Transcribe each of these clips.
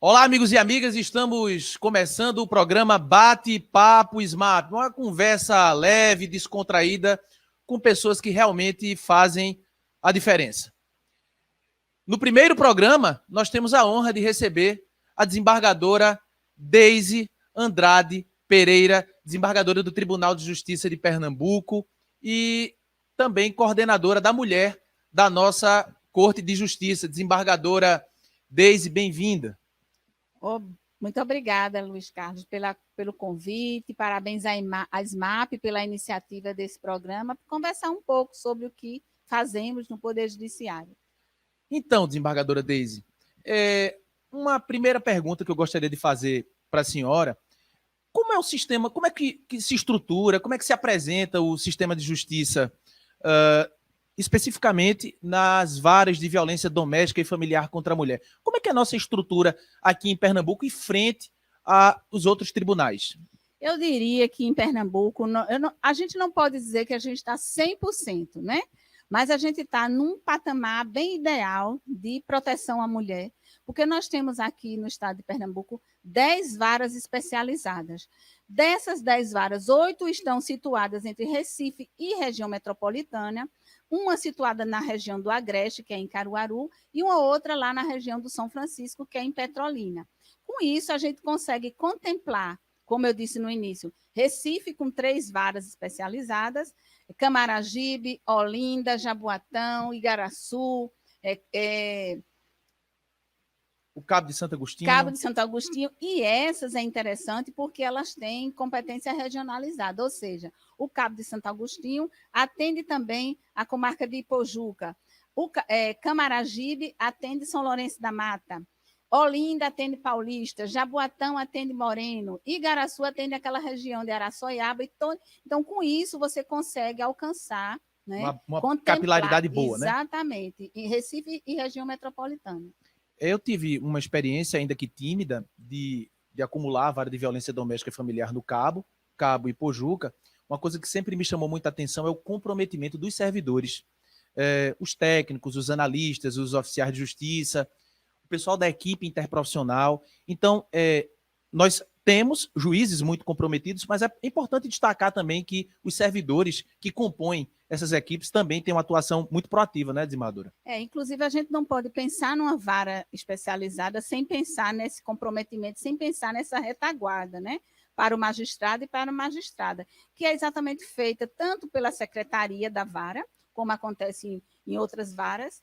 Olá, amigos e amigas, estamos começando o programa Bate-Papo Smart, uma conversa leve, descontraída, com pessoas que realmente fazem a diferença. No primeiro programa, nós temos a honra de receber a desembargadora Deise Andrade Pereira, desembargadora do Tribunal de Justiça de Pernambuco e também coordenadora da mulher da nossa Corte de Justiça. Desembargadora Deise, bem-vinda. Oh, muito obrigada, Luiz Carlos, pelo convite. Parabéns à SMAP pela iniciativa desse programa, para conversar um pouco sobre o que fazemos no Poder Judiciário. Então, desembargadora Deise, uma primeira pergunta que eu gostaria de fazer para a senhora: como é o sistema, como é que se estrutura, como é que se apresenta o sistema de justiça, especificamente nas varas de violência doméstica e familiar contra a mulher? Como é que é a nossa estrutura aqui em Pernambuco e frente aos outros tribunais? Eu diria que em Pernambuco, a gente não pode dizer que a gente está 100%, né? Mas a gente está num patamar bem ideal de proteção à mulher, porque nós temos aqui no estado de Pernambuco 10 varas especializadas. Dessas 10 varas, 8 estão situadas entre Recife e região metropolitana, uma situada na região do Agreste, que é em Caruaru, e uma outra lá na região do São Francisco, que é em Petrolina. Com isso, a gente consegue contemplar, como eu disse no início, Recife com 3 varas especializadas, Camaragibe, Olinda, Jaboatão, Igaraçu, o Cabo de Santo Agostinho. Cabo de Santo Agostinho, e essas é interessante porque elas têm competência regionalizada, ou seja, o Cabo de Santo Agostinho atende também a comarca de Ipojuca, Camaragibe atende São Lourenço da Mata, Olinda atende Paulista, Jaboatão atende Moreno, Igaraçu atende aquela região de Araçoiaba. Então, com isso, você consegue alcançar, né, uma capilaridade boa, exatamente, em Recife e região metropolitana. Eu tive uma experiência, ainda que tímida, de acumular a vara de violência doméstica e familiar no Cabo e Pojuca. Uma coisa que sempre me chamou muita atenção é o comprometimento dos servidores, os técnicos, os analistas, os oficiais de justiça, o pessoal da equipe interprofissional. Então, nós temos juízes muito comprometidos, mas é importante destacar também que os servidores que compõem essas equipes também têm uma atuação muito proativa, né, desembargadora? Inclusive, a gente não pode pensar numa vara especializada sem pensar nesse comprometimento, sem pensar nessa retaguarda, né, para o magistrado e para a magistrada, que é exatamente feita tanto pela secretaria da vara, como acontece em outras varas,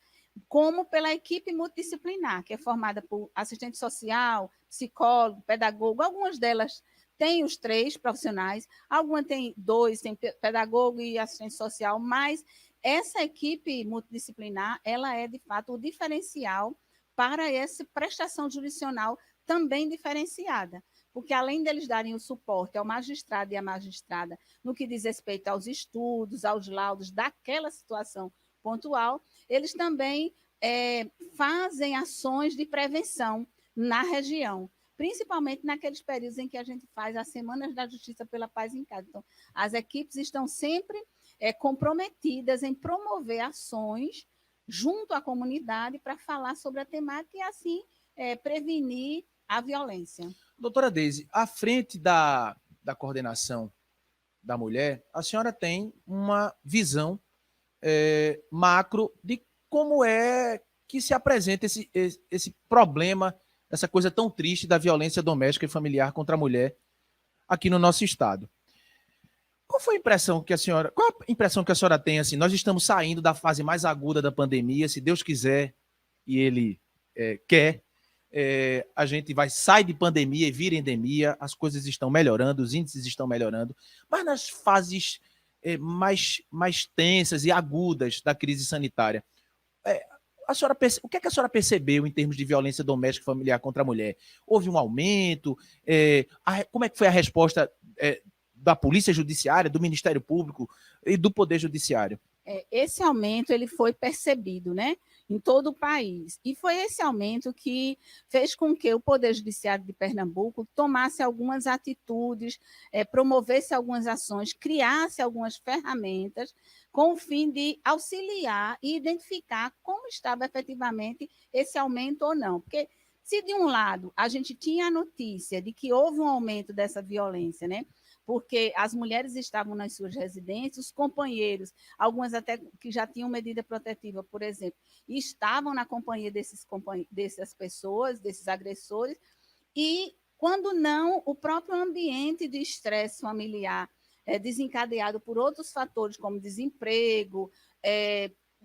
como pela equipe multidisciplinar, que é formada por assistente social, psicólogo, pedagogo. Algumas delas têm os 3 profissionais, algumas têm 2, tem pedagogo e assistente social, mas essa equipe multidisciplinar, ela é, de fato, o diferencial para essa prestação jurisdicional também diferenciada, porque além deles darem o suporte ao magistrado e à magistrada no que diz respeito aos estudos, aos laudos daquela situação pontual, eles também fazem ações de prevenção na região, principalmente naqueles períodos em que a gente faz as Semanas da Justiça pela Paz em Casa. Então, as equipes estão sempre comprometidas em promover ações junto à comunidade para falar sobre a temática e, assim, prevenir a violência. Doutora Deise, à frente da coordenação da mulher, a senhora tem uma visão macro de como é que se apresenta esse problema, essa coisa tão triste da violência doméstica e familiar contra a mulher aqui no nosso estado. Qual a impressão que a senhora tem? Assim, nós estamos saindo da fase mais aguda da pandemia, se Deus quiser e Ele quer, a gente vai sair de pandemia e vir endemia, as coisas estão melhorando, os índices estão melhorando, mas nas fases mais tensas e agudas da crise sanitária, o que é que a senhora percebeu em termos de violência doméstica e familiar contra a mulher? Houve um aumento? Como é que foi a resposta da Polícia Judiciária, do Ministério Público e do Poder Judiciário? Esse aumento ele foi percebido, né, em todo o país. E foi esse aumento que fez com que o Poder Judiciário de Pernambuco tomasse algumas atitudes, promovesse algumas ações, criasse algumas ferramentas com o fim de auxiliar e identificar como estava efetivamente esse aumento ou não. Porque Se de um lado a gente tinha a notícia de que houve um aumento dessa violência, né? Porque as mulheres estavam nas suas residências, os companheiros, algumas até que já tinham medida protetiva, por exemplo, estavam na companhia dessas pessoas, desses agressores, e quando não, o próprio ambiente de estresse familiar é desencadeado por outros fatores, como desemprego,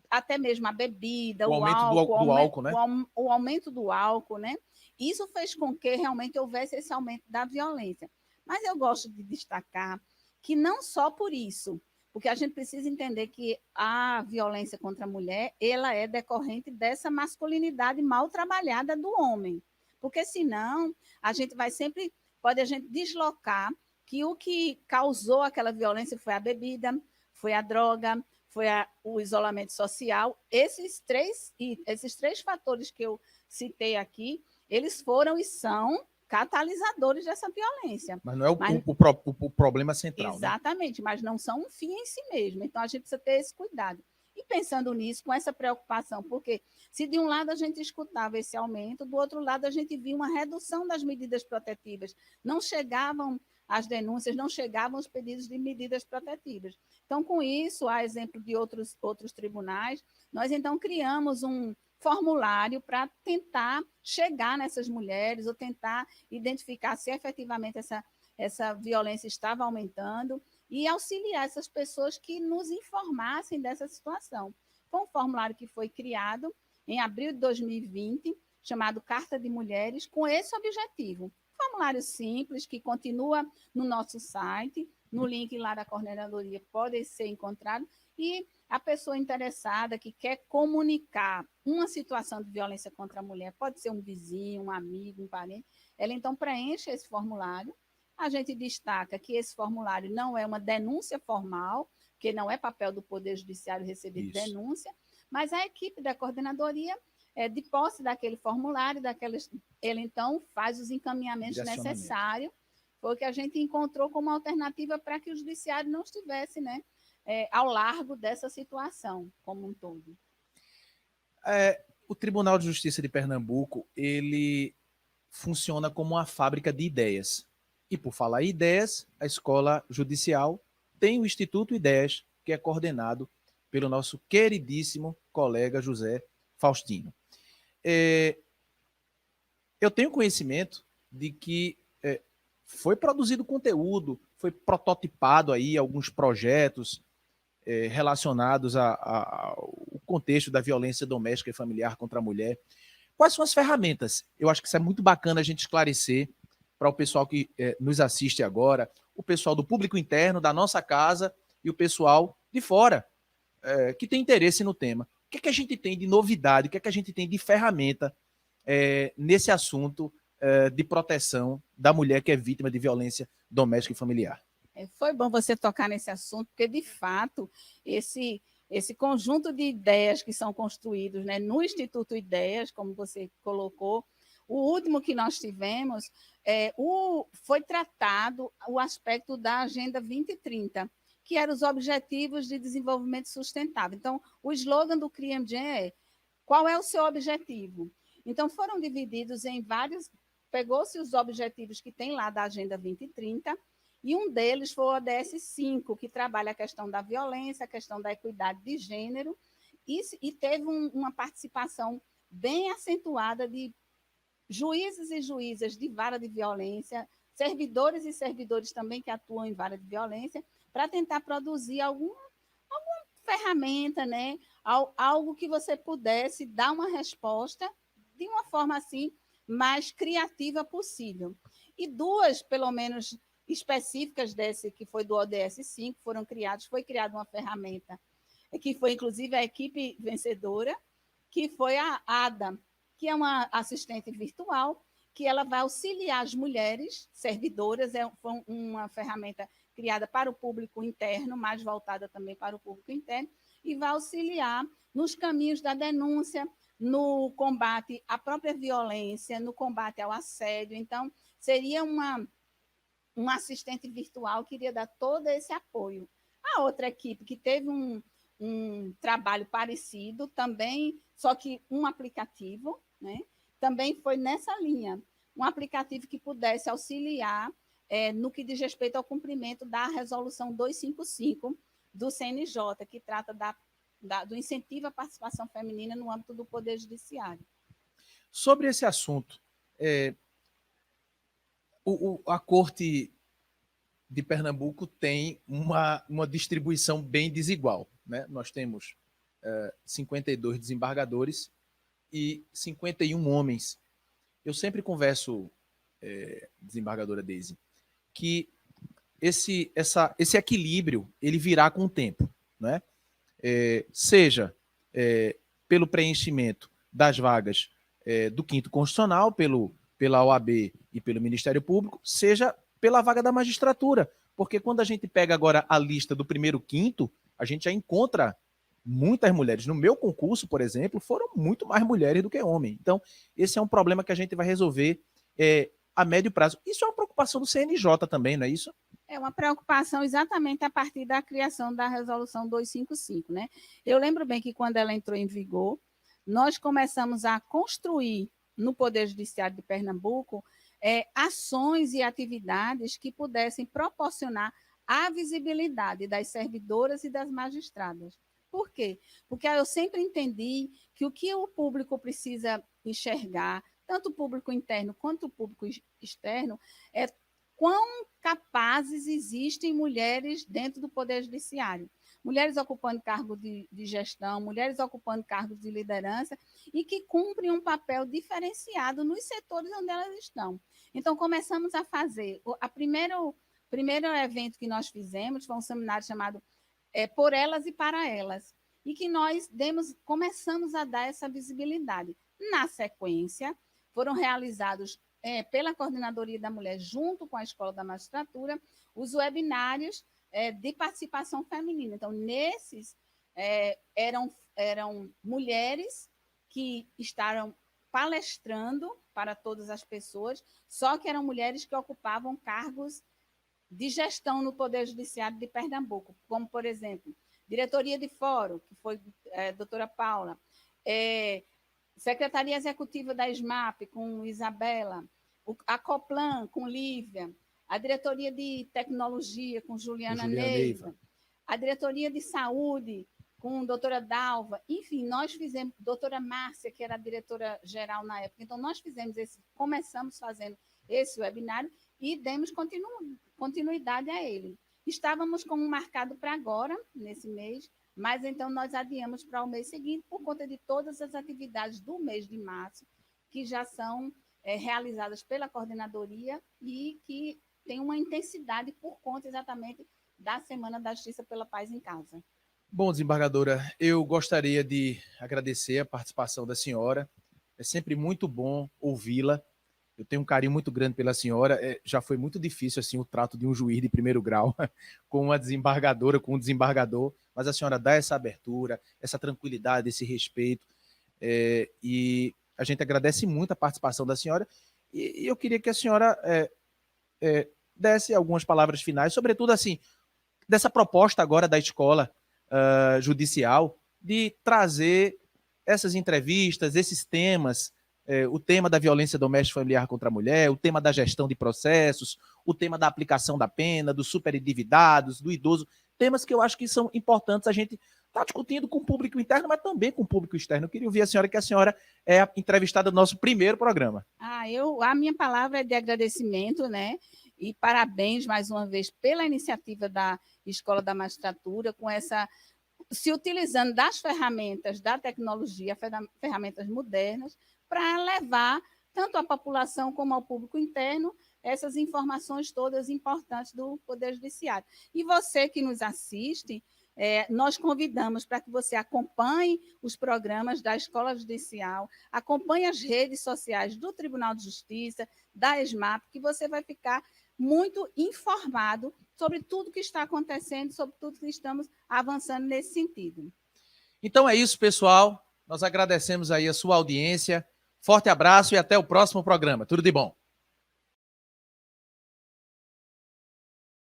até mesmo a bebida, O o aumento álcool, do álcool, né? o aumento do álcool, né? Isso fez com que realmente houvesse esse aumento da violência. Mas eu gosto de destacar que não só por isso, porque a gente precisa entender que a violência contra a mulher, ela é decorrente dessa masculinidade mal trabalhada do homem. Porque senão, a gente vai sempre, pode a gente deslocar que o que causou aquela violência foi a bebida, foi a droga, foi o isolamento social. Esses três fatores que eu citei aqui, eles foram e são catalisadores dessa violência. Mas não é Mas, o problema central, né? exatamente, mas não são um fim em si mesmo. Então, a gente precisa ter esse cuidado. E pensando nisso, com essa preocupação, porque se de um lado a gente escutava esse aumento, do outro lado a gente via uma redução das medidas protetivas. Não chegavam as denúncias, não chegavam os pedidos de medidas protetivas. Então, com isso, a exemplo de outros tribunais, nós então criamos um formulário para tentar chegar nessas mulheres ou tentar identificar se efetivamente essa violência estava aumentando e auxiliar essas pessoas que nos informassem dessa situação. Foi um formulário que foi criado em abril de 2020, chamado Carta de Mulheres, com esse objetivo. Formulário simples, que continua no nosso site, no link lá da coordenadoria pode ser encontrado, e a pessoa interessada que quer comunicar uma situação de violência contra a mulher, pode ser um vizinho, um amigo, um parente, ela então preenche esse formulário. A gente destaca que esse formulário não é uma denúncia formal, porque não é papel do Poder Judiciário receber denúncia, mas a equipe da coordenadoria, de posse daquele formulário, ele então faz os encaminhamentos necessários, foi o que a gente encontrou como alternativa para que o judiciário não estivesse, né, ao largo dessa situação como um todo. O Tribunal de Justiça de Pernambuco, ele funciona como uma fábrica de ideias. E por falar em ideias, a Escola Judicial tem o Instituto Ideias, que é coordenado pelo nosso queridíssimo colega José Faustino. Eu tenho conhecimento de que foi produzido conteúdo, foi prototipado aí alguns projetos relacionados ao contexto da violência doméstica e familiar contra a mulher. Quais são as ferramentas? Eu acho que isso é muito bacana a gente esclarecer para o pessoal que nos assiste agora, o pessoal do público interno, da nossa casa e o pessoal de fora, que tem interesse no tema. O que é que a gente tem de novidade, o que é que a gente tem de ferramenta nesse assunto de proteção da mulher que é vítima de violência doméstica e familiar? Foi bom você tocar nesse assunto, porque, de fato, esse conjunto de ideias que são construídos, né, no Instituto Ideias, como você colocou, o último que nós tivemos, foi tratado o aspecto da Agenda 2030, que eram os Objetivos de Desenvolvimento Sustentável. Então, o slogan do CRIEMGEM é: qual é o seu objetivo? Então, foram divididos em vários, pegou-se os objetivos que tem lá da Agenda 2030, e um deles foi o ODS 5, que trabalha a questão da violência, a questão da equidade de gênero, e teve uma participação bem acentuada de juízes e juízas de vara de violência, servidores e servidores também que atuam em vara de violência, para tentar produzir alguma ferramenta, né? Algo que você pudesse dar uma resposta de uma forma assim mais criativa possível. E duas, pelo menos, específicas desse, que foi do ODS 5, foram criadas, foi criada uma ferramenta, que foi inclusive a equipe vencedora, que foi a ADA, que é uma assistente virtual, que ela vai auxiliar as mulheres servidoras, foi uma ferramenta criada para o público interno, mais voltada também para o público interno, e vai auxiliar nos caminhos da denúncia, no combate à própria violência, no combate ao assédio. Então, seria uma assistente virtual que iria dar todo esse apoio. A outra equipe que teve um trabalho parecido também, só que um aplicativo, né? também foi nessa linha, um aplicativo que pudesse auxiliar no que diz respeito ao cumprimento da Resolução 255 do CNJ, que trata do incentivo à participação feminina no âmbito do Poder Judiciário. Sobre esse assunto, a Corte de Pernambuco tem uma distribuição bem desigual, né? Nós temos 52 desembargadores e 51 homens. Eu sempre converso, desembargadora Deise, que esse equilíbrio ele virá com o tempo, né? Seja pelo preenchimento das vagas do 5º Constitucional, pela OAB e pelo Ministério Público, seja pela vaga da magistratura, porque quando a gente pega agora a lista do 1º 5º, a gente já encontra muitas mulheres. No meu concurso, por exemplo, foram muito mais mulheres do que homens. Então, esse é um problema que a gente vai resolver a médio prazo. Isso é uma preocupação do CNJ também, não é isso? É uma preocupação exatamente a partir da criação da Resolução 255, né? Eu lembro bem que quando ela entrou em vigor, nós começamos a construir no Poder Judiciário de Pernambuco ações e atividades que pudessem proporcionar a visibilidade das servidoras e das magistradas. Por quê? Porque eu sempre entendi que o que o público precisa enxergar, tanto o público interno quanto o público externo, é quão capazes existem mulheres dentro do Poder Judiciário. Mulheres ocupando cargos de gestão, mulheres ocupando cargos de liderança e que cumprem um papel diferenciado nos setores onde elas estão. Então, começamos a fazer. O primeiro evento que nós fizemos foi um seminário chamado Por Elas e Para Elas, e que nós começamos a dar essa visibilidade. Na sequência, foram realizados pela Coordenadoria da Mulher, junto com a Escola da Magistratura, os webinários de participação feminina. Então, nesses eram mulheres que estavam palestrando para todas as pessoas, só que eram mulheres que ocupavam cargos de gestão no Poder Judiciário de Pernambuco, como, por exemplo, diretoria de fórum, que foi a doutora Paula, Secretaria Executiva da SMAP, com Isabela, a Coplan, com Lívia, a Diretoria de Tecnologia, com Juliana Neiva, a Diretoria de Saúde, com a doutora Dalva, enfim, nós fizemos, doutora Márcia, que era a diretora-geral na época, então nós começamos fazendo esse webinário e demos continuidade a ele. Estávamos com um marcado para agora, nesse mês, mas então nós adiamos para o mês seguinte, por conta de todas as atividades do mês de março, que já são realizadas pela coordenadoria e que tem uma intensidade por conta exatamente da Semana da Justiça pela Paz em Casa. Bom, desembargadora, eu gostaria de agradecer a participação da senhora. É sempre muito bom ouvi-la. Eu tenho um carinho muito grande pela senhora. Já foi muito difícil assim o trato de um juiz de primeiro grau com uma desembargadora, com um desembargador, mas a senhora dá essa abertura, essa tranquilidade, esse respeito. E a gente agradece muito a participação da senhora. E eu queria que a senhora desse algumas palavras finais, sobretudo assim, dessa proposta agora da escola judicial de trazer essas entrevistas, esses temas, o tema da violência doméstica familiar contra a mulher, o tema da gestão de processos, o tema da aplicação da pena, dos superendividados, do idoso, temas que eu acho que são importantes a gente estar discutindo com o público interno, mas também com o público externo. Eu queria ouvir a senhora, que a senhora é a entrevistada do nosso primeiro programa. A minha palavra é de agradecimento, né? E parabéns mais uma vez pela iniciativa da Escola da Magistratura, se utilizando das ferramentas da tecnologia, ferramentas modernas, para levar tanto à população como ao público interno essas informações todas importantes do Poder Judiciário. E você que nos assiste, nós convidamos para que você acompanhe os programas da Escola Judicial, acompanhe as redes sociais do Tribunal de Justiça, da SMAP, que você vai ficar muito informado sobre tudo que está acontecendo, sobre tudo que estamos avançando nesse sentido. Então é isso, pessoal. Nós agradecemos aí a sua audiência. Forte abraço e até o próximo programa. Tudo de bom.